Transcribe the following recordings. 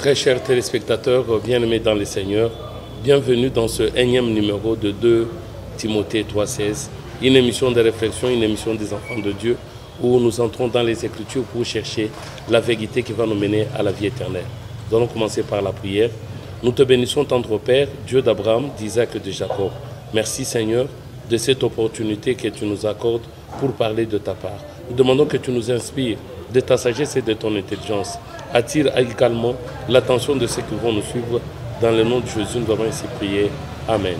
Très chers téléspectateurs, bien-aimés dans le Seigneur, bienvenue dans ce énième numéro de 2 Timothée 3,16, une émission de réflexion, une émission des enfants de Dieu, où nous entrons dans les Écritures pour chercher la vérité qui va nous mener à la vie éternelle. Nous allons commencer par la prière. Nous te bénissons, tendre Père, Dieu d'Abraham, d'Isaac et de Jacob. Merci Seigneur de cette opportunité que tu nous accordes pour parler de ta part. Nous demandons que tu nous inspires de ta sagesse et de ton intelligence. Attire également l'attention de ceux qui vont nous suivre. Dans le nom de Jésus, nous avons ainsi prié. Amen.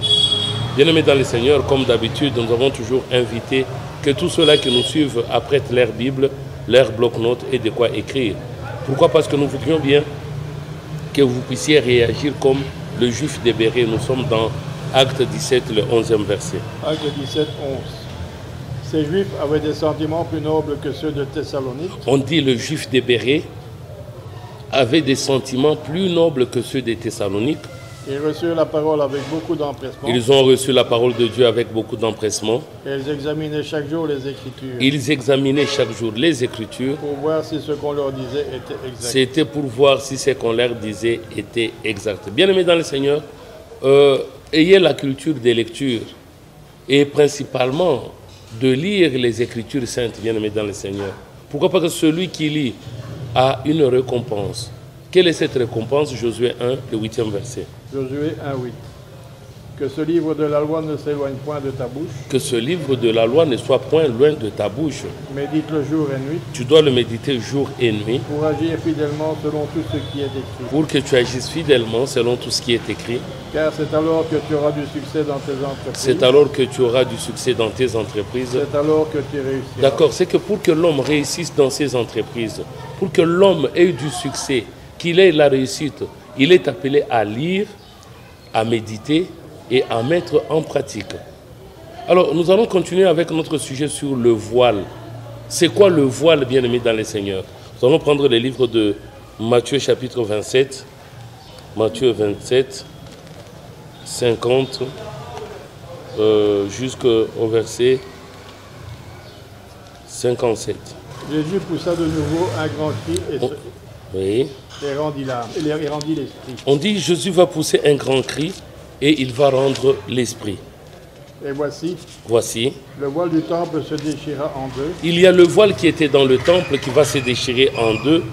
Bien-aimés dans le Seigneur, comme d'habitude, nous avons toujours invité que tous ceux-là qui nous suivent apprêtent leur Bible, leur bloc-notes et de quoi écrire. Pourquoi? Parce que nous voudrions bien que vous puissiez réagir comme le juif de Bérée. Nous sommes dans Acte 17, le 11e verset. Acte 17, 11. Ces Juifs avaient des sentiments plus nobles que ceux de Thessalonique. On dit le juif de Bérée avait des sentiments plus nobles que ceux des Thessaloniques. Ils reçurent la parole avec beaucoup d'empressement. Ils ont reçu la parole de Dieu avec beaucoup d'empressement. Et ils examinaient chaque jour les Écritures. Ils examinaient chaque jour les Écritures. Pour voir si ce qu'on leur disait était exact. C'était pour voir si ce qu'on leur disait était exact. Bien-aimés dans le Seigneur, ayez la culture des lectures et principalement de lire les Écritures saintes, bien-aimés dans le Seigneur. Pourquoi? Parce que celui qui lit a une récompense. Quelle est cette récompense? Josué 1, le 8e verset. Josué 1, 8. Que ce livre de la loi ne s'éloigne point de ta bouche. Que ce livre de la loi ne soit point loin de ta bouche. Médite-le jour et nuit. Tu dois le méditer jour et nuit. Pour agir fidèlement selon tout ce qui est écrit. Pour que tu agisses fidèlement selon tout ce qui est écrit. Car c'est alors que tu auras du succès dans tes entreprises. C'est alors que tu auras du succès dans tes entreprises. C'est alors que tu réussiras. D'accord, c'est que pour que l'homme réussisse dans ses entreprises, pour que l'homme ait du succès, qu'il ait la réussite, il est appelé à lire, à méditer et à mettre en pratique. Alors, nous allons continuer avec notre sujet sur le voile. C'est quoi le voile, bien-aimé dans le Seigneur? Nous allons prendre le livre de Matthieu, chapitre 27. Matthieu 27, 50, jusqu'au verset 57. Jésus poussa de nouveau un grand cri Oui. et rendit l'âme, et rendit l'esprit. On dit Jésus va pousser un grand cri et il va rendre l'esprit. Et Voici, le voile du temple se déchira en deux. il y a le voile qui était dans le temple qui va se déchirer en deux.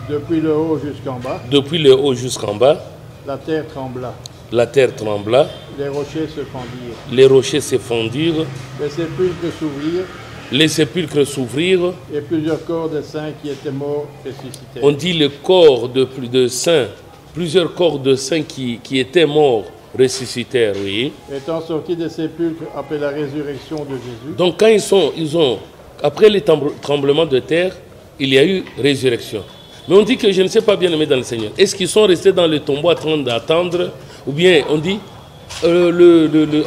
Depuis le haut jusqu'en bas. Depuis le haut jusqu'en bas. La terre trembla. La terre trembla. Les rochers se fendirent. Les rochers se fendirent. Les sépulcres s'ouvrirent. Les sépulcres s'ouvrirent. Et plusieurs corps de saints qui étaient morts ressuscitèrent. On dit le corps de saints, plusieurs corps de saints qui étaient morts ressuscitèrent, oui. Étant sortis des sépulcres après la résurrection de Jésus. Donc quand ils ont après les tremblements de terre, il y a eu résurrection. Mais on dit que, je ne sais pas, bien aimé dans le Seigneur, est-ce qu'ils sont restés dans le tombeau en train d'attendre? Ou bien on dit,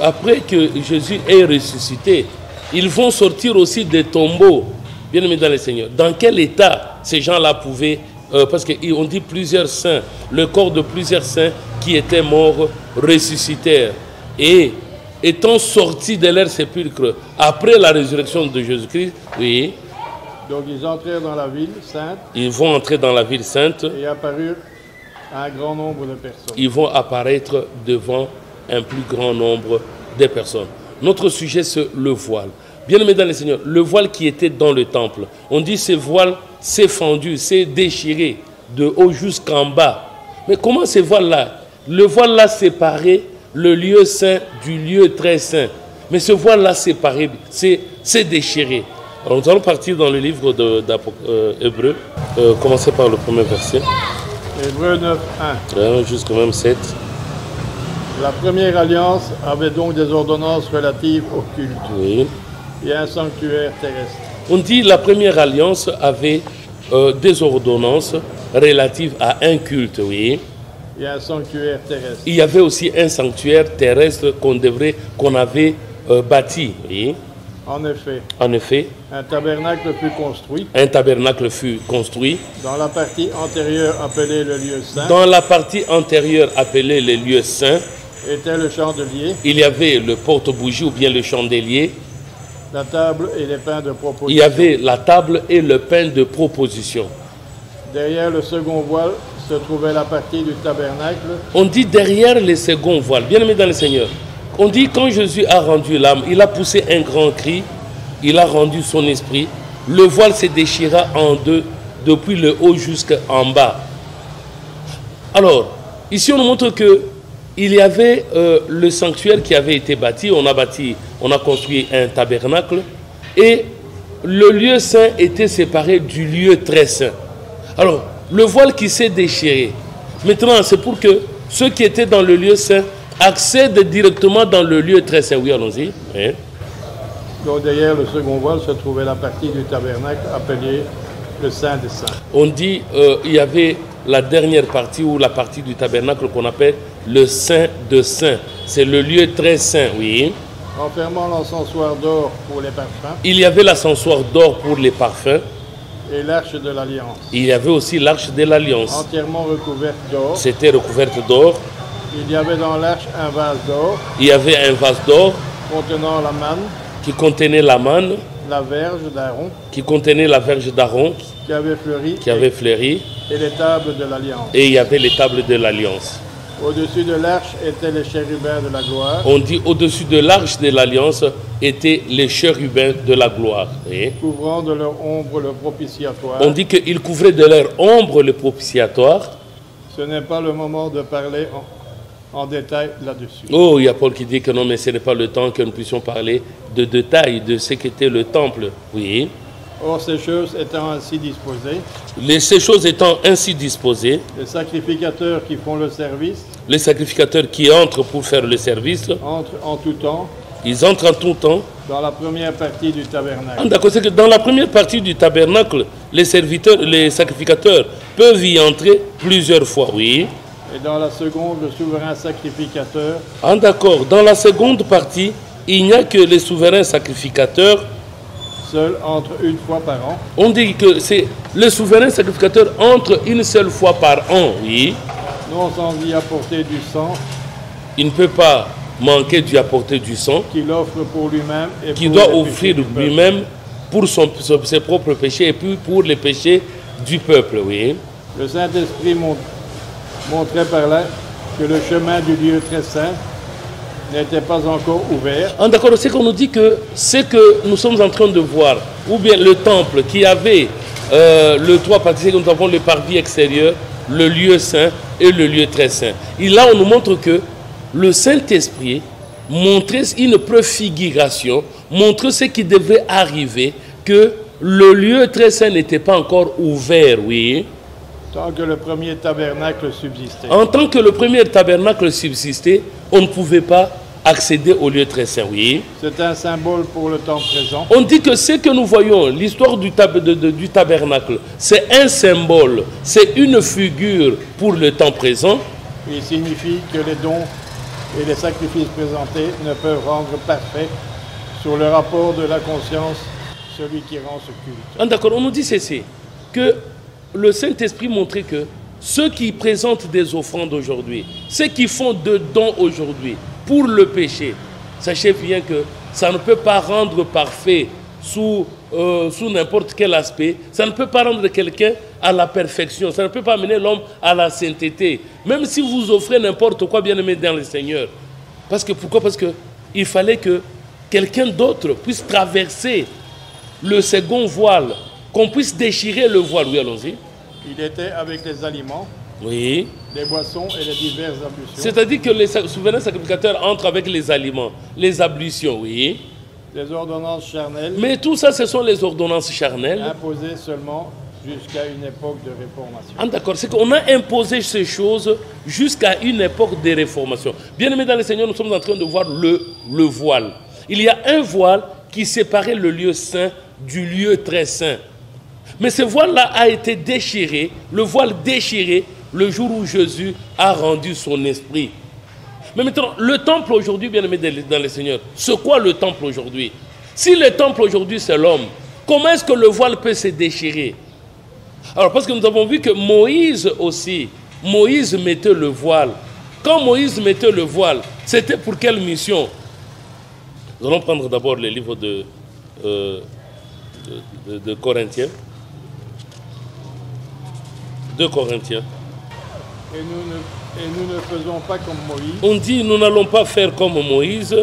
après que Jésus ait ressuscité, ils vont sortir aussi des tombeaux, bien aimé dans le Seigneur. Dans quel état ces gens-là pouvaient, parce qu'on dit plusieurs saints, le corps de plusieurs saints qui étaient morts ressuscitèrent. Et étant sortis de leur sépulcre après la résurrection de Jésus-Christ, oui. Donc ils entrèrent dans la ville sainte. Ils vont entrer dans la ville sainte. Et apparurent à un grand nombre de personnes. Ils vont apparaître devant un plus grand nombre de personnes. Notre sujet, c'est le voile. Bien-aimés dans le Seigneur, le voile qui était dans le temple, on dit ce voile s'est fendu, s'est déchiré de haut jusqu'en bas. Mais comment ce voile-là? Le voile-là séparait le lieu saint du lieu très saint. Mais ce voile-là séparé, c'est déchiré. Alors nous allons partir dans le livre d'Hébreux, commencer par le premier verset. Hébreux 9, 1. Jusqu'au même 7. La première alliance avait donc des ordonnances relatives au culte. Oui. Et un sanctuaire terrestre. On dit la première alliance avait des ordonnances relatives à un culte, oui. Et un sanctuaire terrestre. Il y avait aussi un sanctuaire terrestre qu'on avait bâti, oui. En effet, un tabernacle fut construit. Un tabernacle fut construit. Dans la partie antérieure appelée le lieu saint. Dans la partie antérieure appelée le lieu saint. Était le chandelier. Il y avait le porte-bougie ou bien le chandelier. La table et les pains de proposition. Il y avait la table et le pain de proposition. Derrière le second voile se trouvait la partie du tabernacle. On dit derrière les seconds voiles, bien aimé dans le Seigneur. On dit quand Jésus a rendu l'âme, il a poussé un grand cri, il a rendu son esprit. Le voile se déchira en deux, depuis le haut jusqu'en bas. Alors, ici on nous montre que il y avait le sanctuaire qui avait été bâti. On a construit un tabernacle et le lieu saint était séparé du lieu très saint. Alors, le voile qui s'est déchiré, maintenant c'est pour que ceux qui étaient dans le lieu saint accèdent directement dans le lieu très saint. Oui, allons-y. Hein? Donc derrière le second voile se trouvait la partie du tabernacle appelée le Saint des Saints. On dit il y avait la dernière partie ou la partie du tabernacle qu'on appelle le Saint de Saints. C'est le lieu très saint, oui. Enfermant l'encensoir d'or pour les parfums. Il y avait l'encensoir d'or pour les parfums. Et l'arche de l'Alliance. Il y avait aussi l'arche de l'Alliance. Entièrement recouverte d'or. C'était recouverte d'or. Il y avait dans l'arche un vase d'or. Il y avait un vase d'or. Contenant la manne. Qui contenait la manne. La verge d'Aaron. Qui contenait la verge d'Aaron. Qui avait fleuri. Qui avait fleuri. Et les tables de l'Alliance. Et il y avait les tables de l'Alliance. Au-dessus de l'arche étaient les chérubins de la gloire. On dit au-dessus de l'arche de l'Alliance étaient les chérubins de la gloire. Et couvrant de leur ombre le propitiatoire. On dit qu'ils couvraient de leur ombre le propitiatoire. Ce n'est pas le moment de parler en détail là-dessus. Oh, il y a Paul qui dit que non, mais ce n'est pas le temps que nous puissions parler de détails de ce qu'était le temple. Oui. Or, ces choses étant ainsi disposées, ces choses étant ainsi disposées, les sacrificateurs qui font le service, les sacrificateurs qui entrent pour faire le service, entrent en tout temps, ils entrent en tout temps dans la première partie du tabernacle. Ah, d'accord, c'est que dans la première partie du tabernacle, les sacrificateurs peuvent y entrer plusieurs fois, oui. Et dans la seconde, le souverain sacrificateur. Ah, d'accord, dans la seconde partie, il n'y a que les souverains sacrificateurs. Seul entre une fois par an. On dit que c'est le souverain sacrificateur entre une seule fois par an, oui. Non sans y apporter du sang. Il ne peut pas manquer d'y apporter du sang. Qu'il offre pour lui-même et qu'il doit offrir lui-même pour ses propres péchés et puis pour les péchés du peuple, oui. Le Saint-Esprit montrait par là que le chemin du lieu très saint n'était pas encore ouvert. Ah, d'accord, c'est qu'on nous dit que ce que nous sommes en train de voir, ou bien le temple qui avait le toit partie, que nous avons le parvis extérieur, le lieu saint et le lieu très saint. Et là, on nous montre que le Saint-Esprit montrait une préfiguration, montrait ce qui devait arriver, que le lieu très saint n'était pas encore ouvert, oui. Tant que le premier tabernacle subsistait. En tant que le premier tabernacle subsistait, on ne pouvait pas accéder au lieu très saint, oui. C'est un symbole pour le temps présent. On dit que ce que nous voyons, l'histoire du tabernacle, c'est un symbole, c'est une figure pour le temps présent. Il signifie que les dons et les sacrifices présentés ne peuvent rendre parfait sur le rapport de la conscience celui qui rend ce culte. Ah, d'accord, on nous dit ceci, que le Saint-Esprit montrait que ceux qui présentent des offrandes aujourd'hui, ceux qui font de dons aujourd'hui pour le péché, sachez bien que ça ne peut pas rendre parfait sous n'importe quel aspect, ça ne peut pas rendre quelqu'un à la perfection, ça ne peut pas amener l'homme à la sainteté, même si vous offrez n'importe quoi, bien aimé dans le Seigneur. Pourquoi? Parce qu'il fallait que quelqu'un d'autre puisse traverser le second voile, qu'on puisse déchirer le voile. Oui, allons-y. Il était avec les aliments, oui, les boissons et les diverses ablutions. C'est-à-dire que les souverains sacrificateurs entrent avec les aliments, les ablutions, oui. Les ordonnances charnelles. Mais tout ça, ce sont les ordonnances charnelles. Imposées seulement jusqu'à une époque de réformation. Ah, d'accord, c'est qu'on a imposé ces choses jusqu'à une époque de réformation. Bien aimés dans le Seigneur, nous sommes en train de voir le voile. Il y a un voile qui séparait le lieu saint du lieu très saint. Mais ce voile-là a été déchiré, le voile déchiré, le jour où Jésus a rendu son esprit. Mais maintenant, le temple aujourd'hui, bien aimé dans le Seigneur, c'est quoi le temple aujourd'hui? Si le temple aujourd'hui c'est l'homme, comment est-ce que le voile peut se déchirer? Alors parce que nous avons vu que Moïse aussi, Moïse mettait le voile. Quand Moïse mettait le voile, c'était pour quelle mission? Nous allons prendre d'abord le livre de Corinthiens. 2 Corinthiens. Et nous ne faisons pas comme Moïse, On dit, nous n'allons pas faire comme Moïse.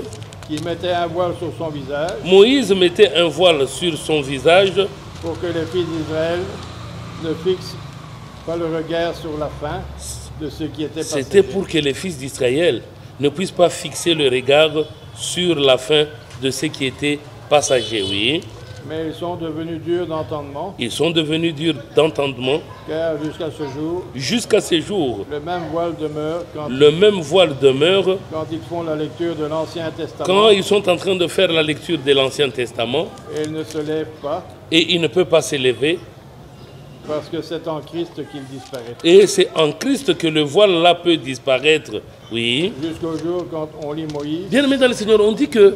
qui mettait un voile sur son visage Moïse mettait un voile sur son visage pour que les fils d'Israël ne fixent pas le regard sur la fin de ce qui était passé. C'était pour que les fils d'Israël ne puissent pas fixer le regard sur la fin de ce qui était passager, oui. Mais ils sont devenus durs d'entendement, Ils sont devenus durs d'entendement car jusqu'à ce jour, jusqu'à ces jours. le même voile demeure Le même voile demeure quand ils font la lecture de l'Ancien Testament, quand ils sont en train de faire la lecture de l'Ancien Testament et ils ne se lèvent pas, et il ne peut pas s'élever. parce que c'est en Christ qu'il disparaît. Et c'est en Christ que le voile là peut disparaître, oui. Jusqu'au jour quand on lit Moïse, Bien aimé dans le Seigneur, on dit que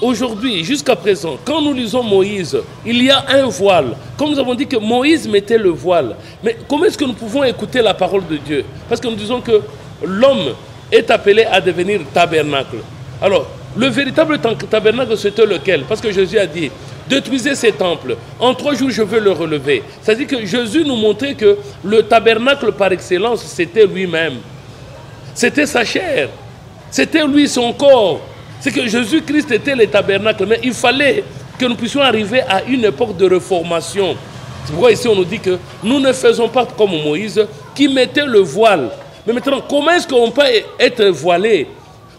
aujourd'hui, jusqu'à présent, quand nous lisons Moïse, il y a un voile. Comme nous avons dit que Moïse mettait le voile. Mais comment est-ce que nous pouvons écouter la parole de Dieu? Parce que nous disons que l'homme est appelé à devenir tabernacle. Alors, le véritable tabernacle, c'était lequel? Parce que Jésus a dit, détruisez ces temples. En 3 jours, je veux le relever. C'est-à-dire que Jésus nous montrait que le tabernacle par excellence, c'était lui-même. C'était sa chair. C'était lui, son corps. C'est que Jésus-Christ était le tabernacle. Mais il fallait que nous puissions arriver à une époque de réformation. C'est pourquoi ici on nous dit que nous ne faisons pas comme Moïse qui mettait le voile. Mais maintenant, comment est-ce qu'on peut être voilé?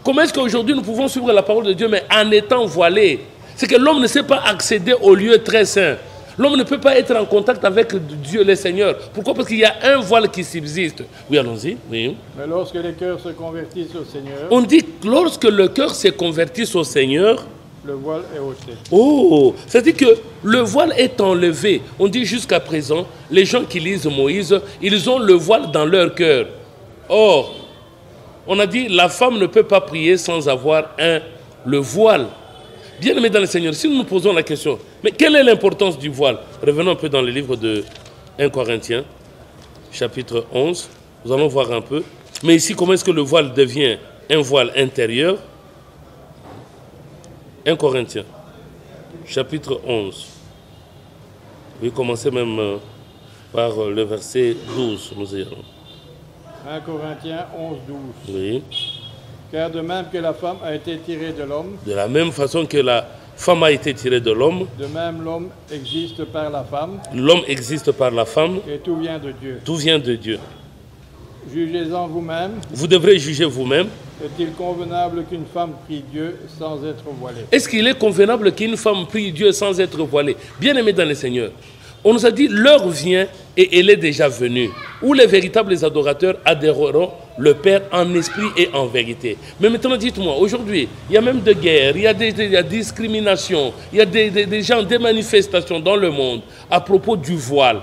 Comment est-ce qu'aujourd'hui nous pouvons suivre la parole de Dieu mais en étant voilé? C'est que l'homme ne sait pas accéder au lieu très saint. L'homme ne peut pas être en contact avec Dieu le Seigneur. Pourquoi? Parce qu'il y a un voile qui subsiste. Oui, allons-y. Oui. mais lorsque les cœurs se convertissent au Seigneur, On dit que lorsque le cœur se convertit au Seigneur, le voile est ôté. oh, c'est-à-dire que le voile est enlevé. On dit jusqu'à présent, les gens qui lisent Moïse, ils ont le voile dans leur cœur. Or, on a dit, la femme ne peut pas prier sans avoir le voile. Bien aimé dans le Seigneur, si nous nous posons la question, mais quelle est l'importance du voile? Revenons un peu dans le livre de 1 Corinthiens, chapitre 11. Nous allons voir un peu. Mais ici, comment est-ce que le voile devient un voile intérieur? 1 Corinthiens, chapitre 11. Je vais commencer même par le verset 12. Nous irons. 1 Corinthiens 11, 12. Oui. Car de même que la femme a été tirée de l'homme, De la même façon que la femme a été tirée de l'homme, de même l'homme existe par la femme, l'homme existe par la femme, et tout vient de Dieu. tout vient de Dieu. Jugez-en vous-même, Vous devrez juger vous-même. est-il convenable qu'une femme prie Dieu sans être voilée? Est-ce qu'il est convenable qu'une femme prie Dieu sans être voilée? Bien aimé dans le Seigneur, on nous a dit l'heure vient et elle est déjà venue, où les véritables adorateurs adoreront le Père en esprit et en vérité. Mais maintenant, dites-moi, aujourd'hui, il y a même des guerres, il y a des discriminations, il y a des gens, des manifestations dans le monde à propos du voile.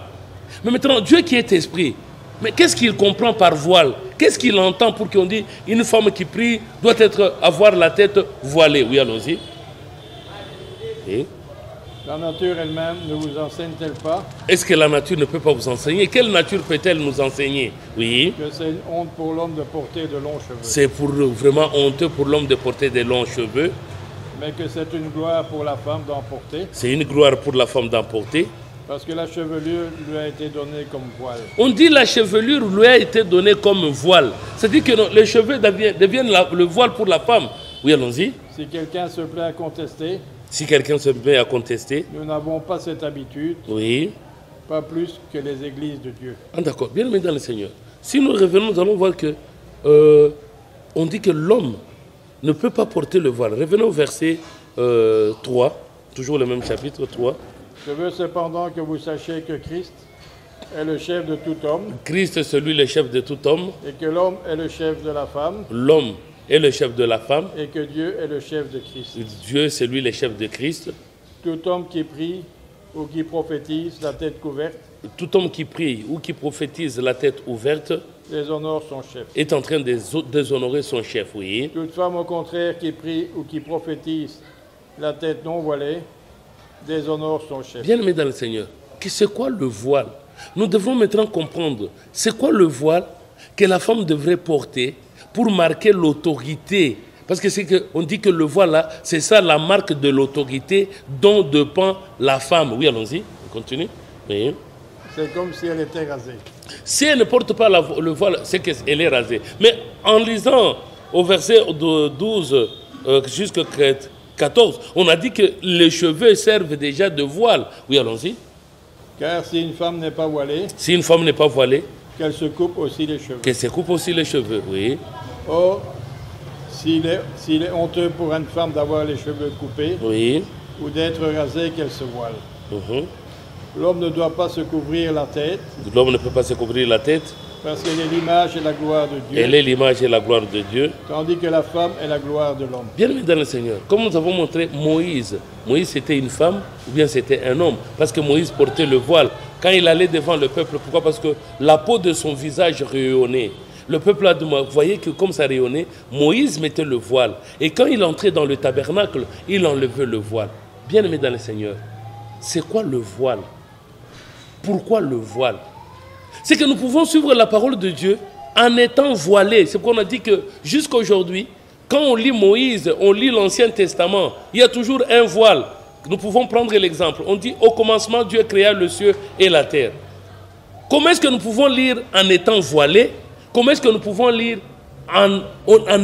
Mais maintenant, Dieu qui est esprit, mais qu'est-ce qu'il comprend par voile? Qu'est-ce qu'il entend pour qu'on dise une femme qui prie doit avoir la tête voilée? Oui, allons-y. Et La nature elle-même ne vous enseigne-t-elle pas est-ce que la nature ne peut pas vous enseigner? Quelle nature peut-elle nous enseigner? Oui. que c'est une honte pour l'homme de porter de longs cheveux, C'est vraiment honteux pour l'homme de porter des longs cheveux. mais que c'est une gloire pour la femme d'en porter, C'est une gloire pour la femme d'en porter. parce que la chevelure lui a été donnée comme voile. On dit la chevelure lui a été donnée comme voile. C'est-à-dire que non, les cheveux deviennent le voile pour la femme. Oui, allons-y. Si quelqu'un se plaît à contester, Si quelqu'un se met à contester, nous n'avons pas cette habitude, oui. pas plus que les églises de Dieu. Ah, d'accord, bien aimé dans le Seigneur. Si nous revenons, nous allons voir que on dit que l'homme ne peut pas porter le voile. Revenons au verset 3, toujours le même chapitre 3. Je veux cependant que vous sachiez que Christ est le chef de tout homme Christ est celui le chef de tout homme. et que l'homme est le chef de la femme L'homme est le chef de la femme. et que Dieu est le chef de Christ. Dieu, c'est lui le chef de Christ. Tout homme qui prie ou qui prophétise la tête couverte Tout homme qui prie ou qui prophétise la tête ouverte déshonore son chef. est en train de déshonorer son chef, oui. Toute femme au contraire qui prie ou qui prophétise la tête non voilée déshonore son chef. Bien aimé dans le Seigneur, c'est quoi le voile? Nous devons maintenant comprendre, c'est quoi le voile que la femme devrait porter pour marquer l'autorité? Parce que on dit que le voile là, c'est ça la marque de l'autorité dont dépend la femme. Oui, allons-y, on continue. Oui. c'est comme si elle était rasée. Si elle ne porte pas le voile, c'est qu'elle est rasée. Mais en lisant au verset 12 jusqu'à 14, on a dit que les cheveux servent déjà de voile. Oui, allons-y. Car si une femme n'est pas voilée, Si une femme n'est pas voilée, qu'elle se coupe aussi les cheveux. qu'elle se coupe aussi les cheveux, oui. Or, s'il est honteux pour une femme d'avoir les cheveux coupés Oui. ou d'être rasée, qu'elle se voile. Mhm. L'homme ne doit pas se couvrir la tête L'homme ne peut pas se couvrir la tête. parce qu'elle est l'image et la gloire de Dieu, Elle est l'image et la gloire de Dieu. tandis que la femme est la gloire de l'homme. Bien-aimé dans le Seigneur, comme nous avons montré Moïse, Moïse c'était une femme ou bien c'était un homme, parce que Moïse portait le voile. Quand il allait devant le peuple, pourquoi? Parce que la peau de son visage rayonnait. Le peuple a demandé, vous voyez que comme ça rayonnait, Moïse mettait le voile. Et quand il entrait dans le tabernacle, il enlevait le voile. Bien-aimé dans le Seigneur, c'est quoi le voile? Pourquoi le voile? C'est que nous pouvons suivre la parole de Dieu en étant voilés. C'est pourquoi on a dit que jusqu'à aujourd'hui, quand on lit Moïse, on lit l'Ancien Testament, il y a toujours un voile. Nous pouvons prendre l'exemple. On dit au commencement, Dieu créa le ciel et la terre. Comment est-ce que nous pouvons lire en étant voilés? Comment est-ce que nous pouvons lire en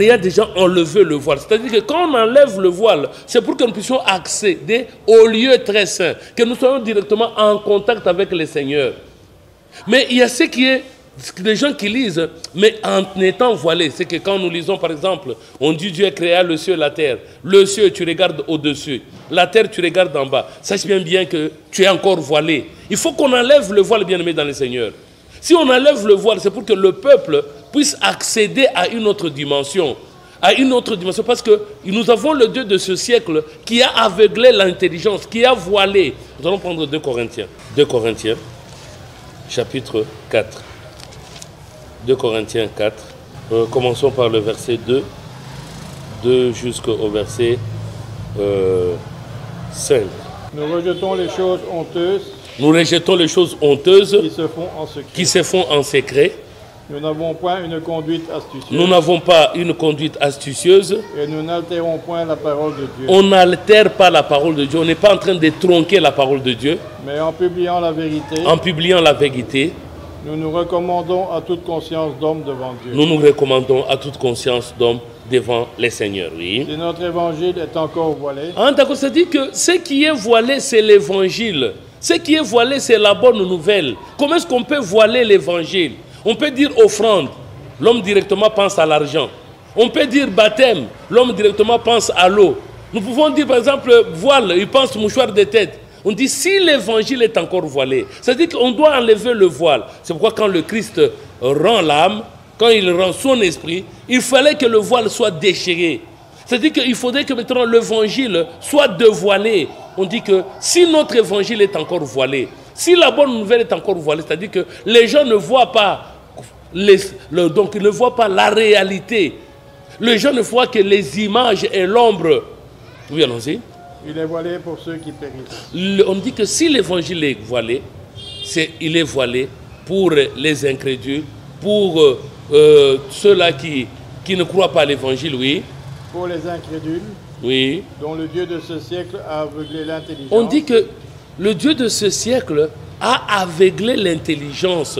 ayant déjà enlevé le voile? C'est-à-dire que quand on enlève le voile, c'est pour que nous puissions accéder au lieu très saint, que nous soyons directement en contact avec le Seigneur. Mais il y a des gens qui lisent, mais en étant voilés. C'est que quand nous lisons, par exemple, on dit Dieu créa le ciel et la terre. Le ciel, tu regardes au-dessus. La terre, tu regardes en bas. Sache bien que tu es encore voilé. Il faut qu'on enlève le voile, bien-aimé dans le Seigneur. Si on enlève le voile, c'est pour que le peuple puisse accéder à une autre dimension. À une autre dimension. Parce que nous avons le Dieu de ce siècle qui a aveuglé l'intelligence, qui a voilé. Nous allons prendre 2 Corinthiens. 2 Corinthiens, chapitre 4. 2 Corinthiens 4. Commençons par le verset 2 jusqu'au verset 5. Nous rejetons les choses honteuses Nous rejetons les choses honteuses qui se font en secret. Nous n'avons point une conduite astucieuse. Et nous n'altérons point la parole de Dieu. On n'altère pas la parole de Dieu. On n'est pas en train de tronquer la parole de Dieu. Mais en publiant la vérité. Nous nous recommandons à toute conscience d'homme devant Dieu. Nous nous recommandons à toute conscience d'homme devant les seigneurs, oui. Si notre évangile est encore voilé. Ah, d'accord, ça dit que ce qui est voilé, c'est l'évangile. Ce qui est voilé, c'est la bonne nouvelle. Comment est-ce qu'on peut voiler l'évangile? On peut dire offrande, l'homme directement pense à l'argent. On peut dire baptême, l'homme directement pense à l'eau. Nous pouvons dire par exemple voile, il pense mouchoir de tête. On dit si l'évangile est encore voilé, c'est-à-dire qu'on doit enlever le voile. C'est pourquoi quand le Christ rend l'âme, quand il rend son esprit, il fallait que le voile soit déchiré. C'est-à-dire qu'il faudrait que maintenant l'évangile soit dévoilé. On dit que si notre évangile est encore voilé, si la bonne nouvelle est encore voilée, c'est-à-dire que les gens ne voient pas, donc ils ne voient pas la réalité. Les gens ne voient que les images et l'ombre. Oui, allons-y. Il est voilé pour ceux qui périssent. On dit que si l'évangile est voilé, il est voilé pour les incrédules, pour ceux-là qui ne croient pas à l'évangile, oui. Pour les incrédules, oui. Dont le Dieu de ce siècle a aveuglé l'intelligence. On dit que le Dieu de ce siècle a aveuglé l'intelligence.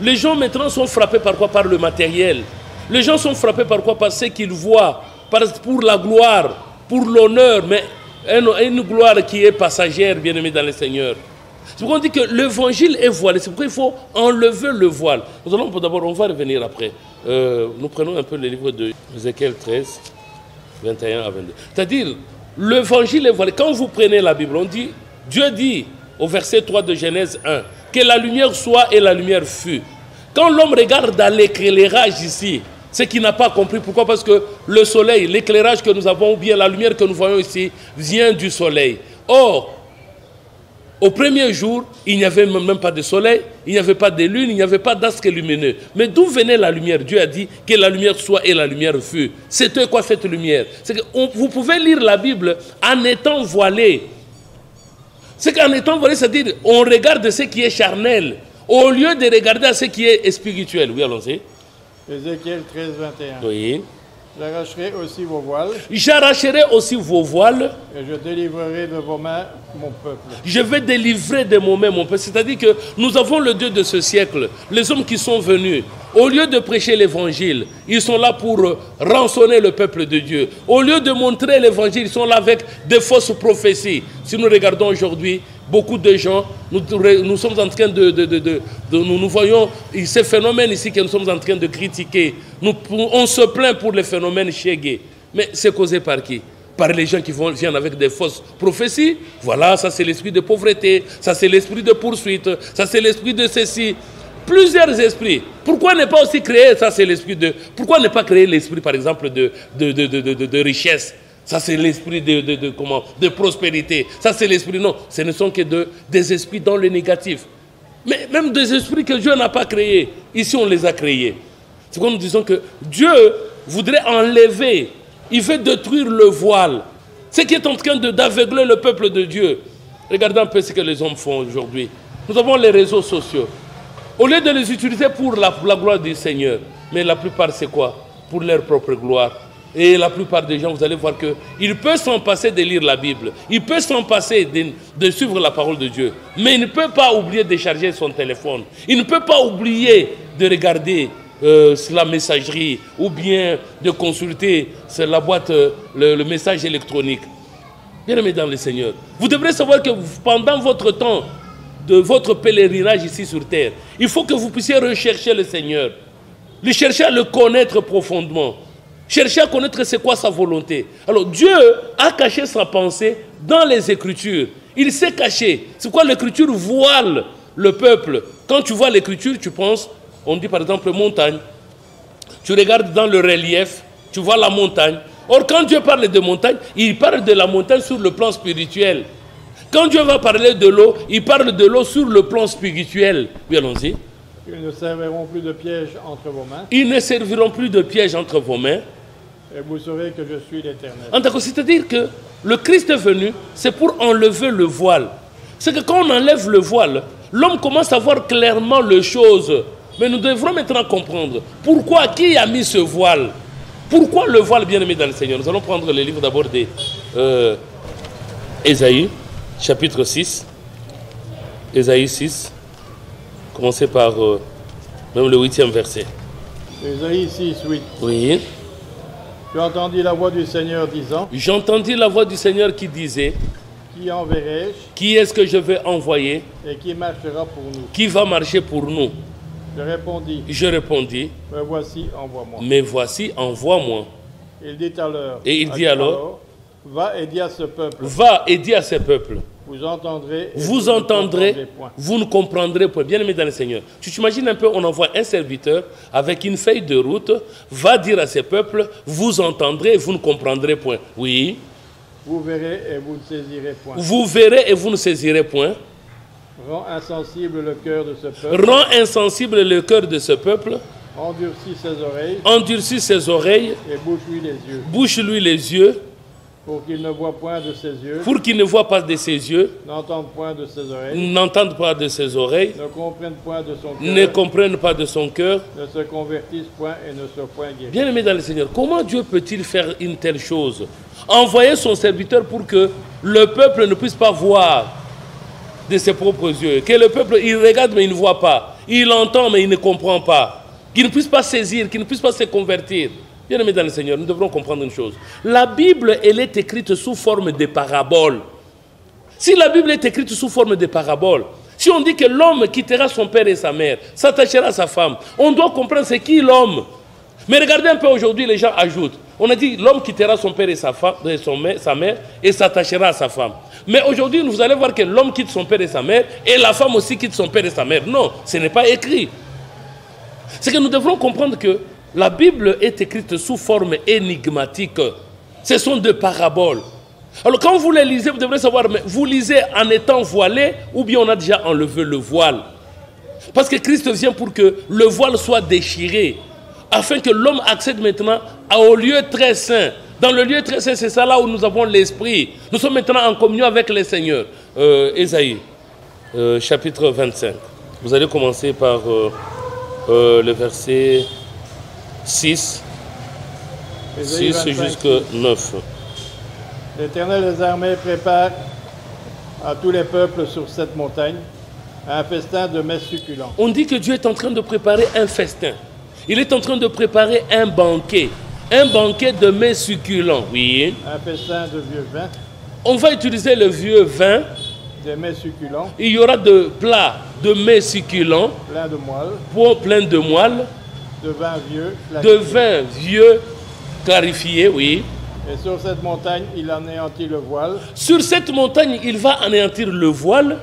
Les gens maintenant sont frappés par quoi? Par le matériel. Les gens sont frappés par quoi? Par ce qu'ils voient, pour la gloire, pour l'honneur, mais une gloire qui est passagère, bien-aimé dans le Seigneur. C'est pourquoi on dit que l'évangile est voilé. C'est pourquoi il faut enlever le voile. Nous allons d'abord, on va revenir après. Nous prenons un peu le livre de Ézéchiel 13, 21 à 22. C'est-à-dire, l'évangile est voilé. Quand vous prenez la Bible, on dit, Dieu dit au verset 3 de Genèse 1, que la lumière soit et la lumière fut. Quand l'homme regarde à l'éclairage ici, ce qu'il n'a pas compris. Pourquoi? Parce que le soleil, l'éclairage que nous avons, ou bien la lumière que nous voyons ici, vient du soleil. Or, au premier jour, il n'y avait même pas de soleil, il n'y avait pas de lune, il n'y avait pas d'astre lumineux. Mais d'où venait la lumière? Dieu a dit que la lumière soit et la lumière fut. C'était quoi cette lumière? C'est que vous pouvez lire la Bible en étant voilé. C'est qu'en étant voilé, c'est-à-dire on regarde ce qui est charnel, au lieu de regarder à ce qui est spirituel. Oui, allons-y. Ézéchiel 13, 21. Oui. J'arracherai aussi vos voiles J'arracherai aussi vos voiles. et je délivrerai de vos mains mon peuple. Je vais délivrer de mon main mon peuple. C'est-à-dire que nous avons le Dieu de ce siècle, les hommes qui sont venus. Au lieu de prêcher l'évangile, ils sont là pour rançonner le peuple de Dieu. Au lieu de montrer l'évangile, ils sont là avec des fausses prophéties. Si nous regardons aujourd'hui, beaucoup de gens, nous sommes en train nous voyons ces phénomènes ici que nous sommes en train de critiquer. On se plaint pour les phénomènes chégués. Mais c'est causé par qui? Par les gens qui viennent avec des fausses prophéties. Voilà, ça c'est l'esprit de pauvreté, ça c'est l'esprit de poursuite, ça c'est l'esprit de ceci. Plusieurs esprits. Pourquoi ne pas aussi créer, ça c'est l'esprit de... Pourquoi ne pas créer l'esprit par exemple de richesse? Ça c'est l'esprit de prospérité. Ça c'est l'esprit, non, ce ne sont que des esprits dans le négatif. Mais même des esprits que Dieu n'a pas créés. Ici on les a créés. C'est comme nous disons que Dieu voudrait enlever, il veut détruire le voile. Ce qui est en train d'aveugler le peuple de Dieu. Regardez un peu ce que les hommes font aujourd'hui. Nous avons les réseaux sociaux. Au lieu de les utiliser pour la gloire du Seigneur, mais la plupart c'est quoi? Pour leur propre gloire. Et la plupart des gens, vous allez voir qu'ils peuvent s'en passer de lire la Bible. Ils peuvent s'en passer de suivre la parole de Dieu. Mais ils ne peuvent pas oublier de charger son téléphone. Ils ne peuvent pas oublier de regarder la messagerie ou bien de consulter la boîte, le message électronique. Bien-aimés dans le Seigneur, vous devrez savoir que pendant votre temps, de votre pèlerinage ici sur terre, il faut que vous puissiez rechercher le Seigneur. Chercher à le connaître profondément. Chercher à connaître c'est quoi sa volonté. Alors Dieu a caché sa pensée dans les Écritures. Il s'est caché. C'est quoi l'Écriture voile le peuple. Quand tu vois l'Écriture, tu penses, on dit par exemple montagne. Tu regardes dans le relief, tu vois la montagne. Or quand Dieu parle de montagne, il parle de la montagne sur le plan spirituel. Quand Dieu va parler de l'eau, il parle de l'eau sur le plan spirituel. Oui, allons-y. Ils ne serviront plus de pièges entre vos mains. Ils ne serviront plus de pièges entre vos mains. Et vous saurez que je suis l'Éternel. C'est-à-dire que le Christ est venu, c'est pour enlever le voile. C'est que quand on enlève le voile, l'homme commence à voir clairement les choses. Mais nous devrons maintenant comprendre pourquoi, qui a mis ce voile. Pourquoi le voile, bien-aimé dans le Seigneur? Nous allons prendre le livre d'abord d'Ésaïe, chapitre 6. Ésaïe 6. Commencez par même le 8e verset. Ésaïe 6, 8. Oui. Tu entendis la voix du Seigneur disant. J'entendis la voix du Seigneur qui disait. Qui enverrai-je? Qui est-ce que je vais envoyer? Et qui marchera pour nous? Qui va marcher pour nous? Je répondis. Me voici, envoie-moi. Me voici, envoie-moi. Il dit alors. Et il dit alors. Va et dis à ce peuple. Va et dis à ce peuple. Vous entendrez. Vous entendrez. Vous ne comprendrez point. Bien-aimé dans le Seigneur. Tu t'imagines un peu, on envoie un serviteur avec une feuille de route. Va dire à ce peuple. Vous entendrez et vous ne comprendrez point. Oui. Vous verrez et vous ne saisirez point. Vous verrez et vous ne saisirez point. Rends insensible le cœur de ce peuple. Rends insensible le cœur de ce peuple. Endurcis ses oreilles. Endurcis ses oreilles. Et bouche-lui les yeux. Bouche-lui les yeux. Pour qu'il ne voie point de ses yeux. Pour qu'il ne voie pas de ses yeux. N'entende point de ses oreilles. N'entende pas de ses oreilles. Ne comprenne point de son cœur. Ne comprenne pas de son cœur. Ne se convertisse point et ne soit point guéri. Bien-aimé dans le Seigneur, comment Dieu peut-il faire une telle chose? Envoyer son serviteur pour que le peuple ne puisse pas voir de ses propres yeux. Que le peuple, il regarde mais il ne voit pas. Il entend mais il ne comprend pas. Qu'il ne puisse pas saisir, qu'il ne puisse pas se convertir. Bien-aimés dans le Seigneur, nous devrons comprendre une chose. La Bible, elle est écrite sous forme de paraboles. Si la Bible est écrite sous forme de paraboles, si on dit que l'homme quittera son père et sa mère, s'attachera à sa femme, on doit comprendre c'est qui l'homme. Mais regardez un peu aujourd'hui, les gens ajoutent. On a dit l'homme quittera son père et sa mère et s'attachera à sa femme. Mais aujourd'hui, vous allez voir que l'homme quitte son père et sa mère et la femme aussi quitte son père et sa mère. Non, ce n'est pas écrit. C'est que nous devrons comprendre que la Bible est écrite sous forme énigmatique. Ce sont des paraboles. Alors quand vous les lisez, vous devrez savoir, mais vous lisez en étant voilé ou bien on a déjà enlevé le voile. Parce que Christ vient pour que le voile soit déchiré, afin que l'homme accède maintenant au lieu très saint. Dans le lieu très saint, c'est ça là où nous avons l'Esprit. Nous sommes maintenant en communion avec le Seigneur. Ésaïe, chapitre 25. Vous allez commencer par le verset 6. Ésaïe 6 25, jusqu'à 9. L'Éternel des armées prépare à tous les peuples sur cette montagne un festin de mets succulents. On dit que Dieu est en train de préparer un festin. Il est en train de préparer un banquet de mets succulents, oui. Un festin de vieux vin, On va utiliser le vieux vin. des mets succulents, Il y aura de plats de mets succulents, pleins de moelle, plein de moelle, de vin vieux, de clarifié. vin vieux, clarifié, oui. Et sur cette montagne, il anéantit le voile Sur cette montagne, il va anéantir le voile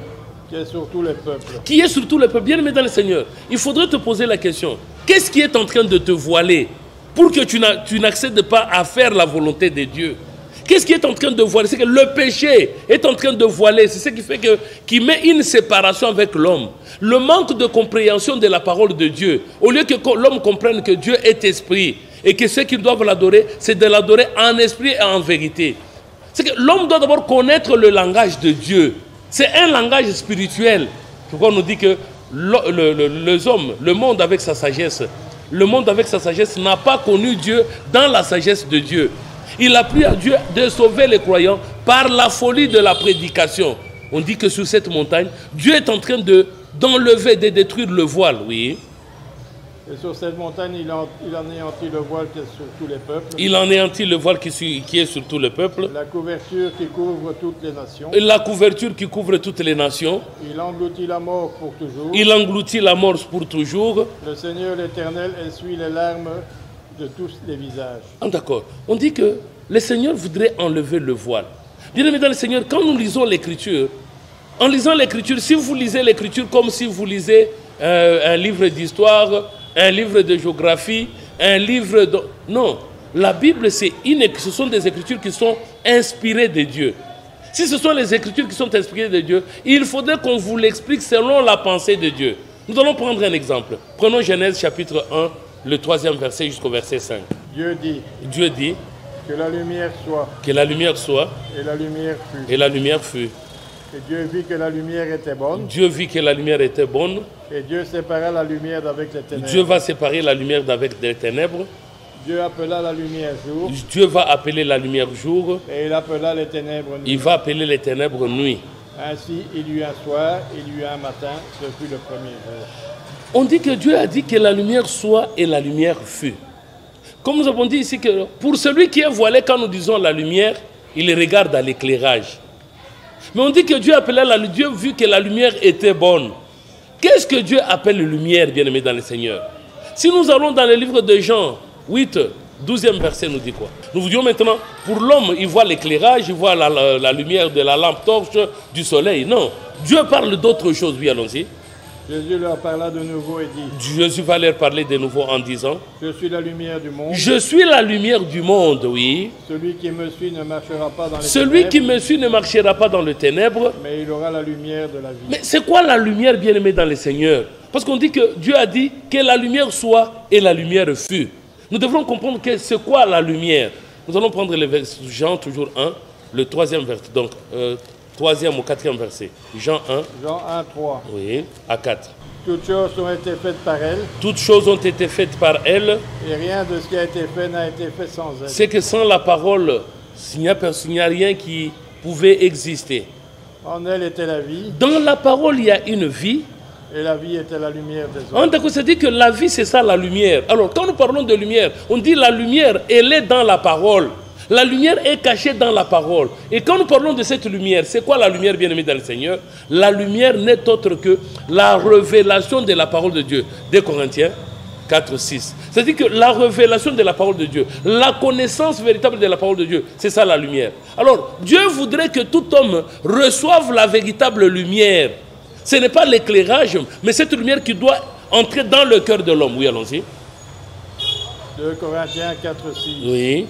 qui est sur tous les peuples. qui est sur tout le peuple. Bien aimé dans le Seigneur, il faudrait te poser la question. Qu'est-ce qui est en train de te voiler pour que tu n'accèdes pas à faire la volonté de Dieu? Qu'est-ce qui est en train de voiler? C'est que le péché est en train de voiler. C'est ce qui fait qu'il met une séparation avec l'homme. Le manque de compréhension de la parole de Dieu. Au lieu que l'homme comprenne que Dieu est esprit et que ceux qui doivent l'adorer, c'est de l'adorer en esprit et en vérité. C'est que l'homme doit d'abord connaître le langage de Dieu. C'est un langage spirituel. Pourquoi on nous dit que les hommes, le monde avec sa sagesse, n'a pas connu Dieu dans la sagesse de Dieu. Il a plu à Dieu de sauver les croyants par la folie de la prédication. On dit que sur cette montagne, Dieu est en train d'enlever, de détruire le voile, oui. Et sur cette montagne, il anéantit le voile qui est sur tous les peuples. Il anéantit le voile qui est sur tout le peuple. La couverture qui couvre toutes les nations. La couverture qui couvre toutes les nations. Il engloutit la mort pour toujours. Il engloutit la mort pour toujours. Le Seigneur l'Éternel essuie les larmes de tous les visages. Ah, d'accord. On dit que le Seigneur voudrait enlever le voile. Bien-aimés dans le Seigneur, quand nous lisons l'Écriture, en lisant l'Écriture, si vous lisez l'Écriture comme si vous lisez un livre d'histoire, un livre de géographie, un livre de... Non, la Bible, ce sont des Écritures qui sont inspirées de Dieu. Si ce sont les Écritures qui sont inspirées de Dieu, il faudrait qu'on vous l'explique selon la pensée de Dieu. Nous allons prendre un exemple. Prenons Genèse chapitre 1, le 3e verset jusqu'au verset 5. Dieu dit Que la lumière soit, que la lumière soit, et la lumière fut. et la lumière fut. Et Dieu vit que la lumière était bonne, Dieu vit que la lumière était bonne. et Dieu sépara la lumière d'avec les ténèbres. Dieu va séparer la lumière d'avec les ténèbres. Dieu appela la lumière jour, Dieu va appeler la lumière jour. et il appela les ténèbres nuit. Il va appeler les ténèbres nuit. Ainsi, il y eut un soir, il y eut un matin, ce fut le premier jour. On dit que Dieu a dit que la lumière soit et la lumière fut. Comme nous avons dit ici que pour celui qui est voilé, quand nous disons la lumière, il regarde à l'éclairage. Mais on dit que Dieu appelait Dieu vu que la lumière était bonne. Qu'est-ce que Dieu appelle lumière, bien-aimé dans le Seigneur? Si nous allons dans le livre de Jean 8, 12e verset nous dit quoi? Nous vous disons maintenant, pour l'homme, il voit l'éclairage, il voit la lumière de la lampe torche, du soleil. Non, Dieu parle d'autre chose. Oui, allons-y. Jésus leur parla de nouveau et dit, Jésus va leur parler de nouveau en disant, je suis la lumière du monde. je suis la lumière du monde, oui. Celui qui me suit ne marchera pas dans les Celui qui ténèbres, me suit ne marchera pas dans le ténèbre. mais il aura la lumière de la vie. Mais c'est quoi la lumière, bien-aimée dans le Seigneur? Parce qu'on dit que Dieu a dit que la lumière soit et la lumière fut. Nous devrons comprendre que c'est quoi la lumière. Nous allons prendre le verset Jean, toujours 1, le 3e verset. Donc, 3e au 4e verset. Jean 1, Jean 1, 3. oui, à 4. Toutes choses ont été faites par elle, Toutes choses ont été faites par elle. et rien de ce qui a été fait n'a été fait sans elle. C'est que sans la parole, il n'y a rien qui pouvait exister. En elle était la vie, Dans la parole, il y a une vie. et la vie était la lumière des En hommes. tant que ça dit que la vie, c'est ça la lumière. Alors, quand nous parlons de lumière, on dit la lumière, elle est dans la parole. La lumière est cachée dans la parole. Et quand nous parlons de cette lumière, c'est quoi la lumière, bien-aimée dans le Seigneur? La lumière n'est autre que la révélation de la parole de Dieu. 2 Corinthiens 4, 6. C'est-à-dire que la révélation de la parole de Dieu, la connaissance véritable de la parole de Dieu, c'est ça la lumière. Alors, Dieu voudrait que tout homme reçoive la véritable lumière. Ce n'est pas l'éclairage, mais cette lumière qui doit entrer dans le cœur de l'homme. Oui, allons-y. 2 Corinthiens 4, 6. Oui.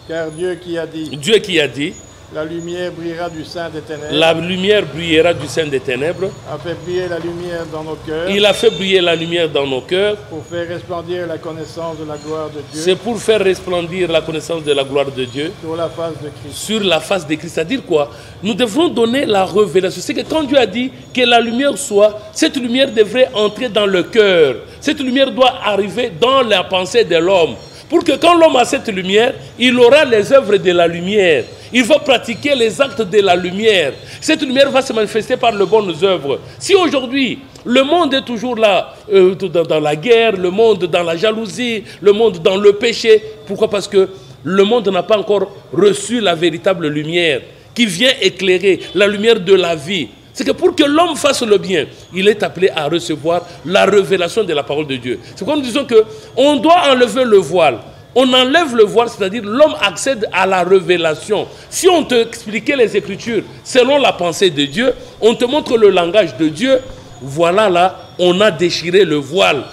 Car Dieu qui a dit, Dieu qui a dit, la lumière brillera du sein des ténèbres, la lumière brillera du sein des ténèbres. a fait briller la lumière dans nos cœurs, Il a fait briller la lumière dans nos cœurs. pour faire resplendir la connaissance de la gloire de Dieu C'est pour faire resplendir la connaissance de la gloire de Dieu sur la face de Christ. sur la face de Christ. C'est-à-dire quoi? Nous devrons donner la révélation. C'est que quand Dieu a dit que la lumière soit, cette lumière devrait entrer dans le cœur. Cette lumière doit arriver dans la pensée de l'homme. pour que quand l'homme a cette lumière, il aura les œuvres de la lumière. Il va pratiquer les actes de la lumière. Cette lumière va se manifester par les bonnes œuvres. Si aujourd'hui, le monde est toujours là, dans la guerre, le monde dans la jalousie, le monde dans le péché, pourquoi? Parce que le monde n'a pas encore reçu la véritable lumière qui vient éclairer la lumière de la vie. C'est que pour que l'homme fasse le bien, il est appelé à recevoir la révélation de la parole de Dieu. C'est pourquoi nous disons qu'on doit enlever le voile. On enlève le voile, c'est-à-dire l'homme accède à la révélation. Si on te expliquait les Écritures selon la pensée de Dieu, on te montre le langage de Dieu, voilà là, on a déchiré le voile.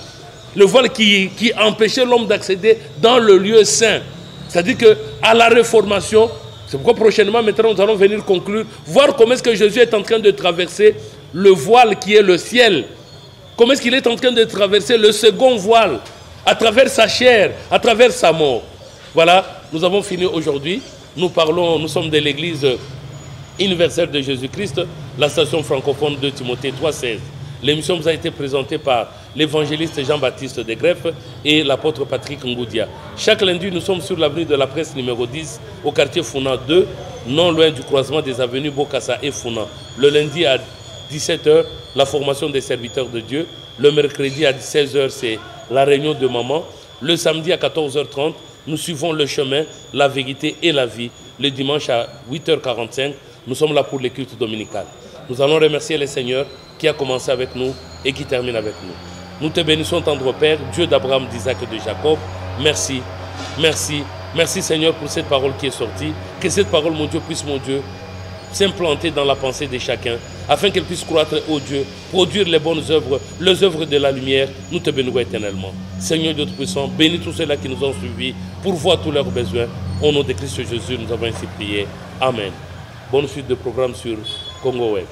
Le voile qui empêchait l'homme d'accéder dans le lieu saint. C'est-à-dire qu'à la réformation, c'est pourquoi prochainement, maintenant, nous allons venir conclure, voir comment est-ce que Jésus est en train de traverser le voile qui est le ciel. Comment est-ce qu'il est en train de traverser le second voile, à travers sa chair, à travers sa mort. Voilà, nous avons fini aujourd'hui. Nous sommes de l'église universelle de Jésus-Christ, la station francophone de Timothée 3,16. L'émission vous a été présentée par l'évangéliste Jean-Baptiste Degreffe et l'apôtre Patrick Ngoudia. Chaque lundi, nous sommes sur l'avenue de la Presse numéro 10, au quartier Founan 2, non loin du croisement des avenues Bokassa et Founan. Le lundi à 17 h, la formation des serviteurs de Dieu. Le mercredi à 16 h, c'est la réunion de maman. Le samedi à 14 h 30, nous suivons le chemin, la vérité et la vie. Le dimanche à 8 h 45, nous sommes là pour les cultes dominicales. Nous allons remercier le Seigneur qui a commencé avec nous et qui termine avec nous. Nous te bénissons, tendre Père, Dieu d'Abraham, d'Isaac et de Jacob. Merci, merci, merci Seigneur pour cette parole qui est sortie. Que cette parole, mon Dieu, puisse, mon Dieu, s'implanter dans la pensée de chacun, afin qu'elle puisse croître, ô Dieu, produire les bonnes œuvres, les œuvres de la lumière. Nous te bénissons éternellement. Seigneur Dieu Tout-Puissant, bénis tous ceux-là qui nous ont suivis, pourvois tous leurs besoins. Au nom de Christ Jésus, nous avons ainsi prié. Amen. Bonne suite de programme sur Congo Web.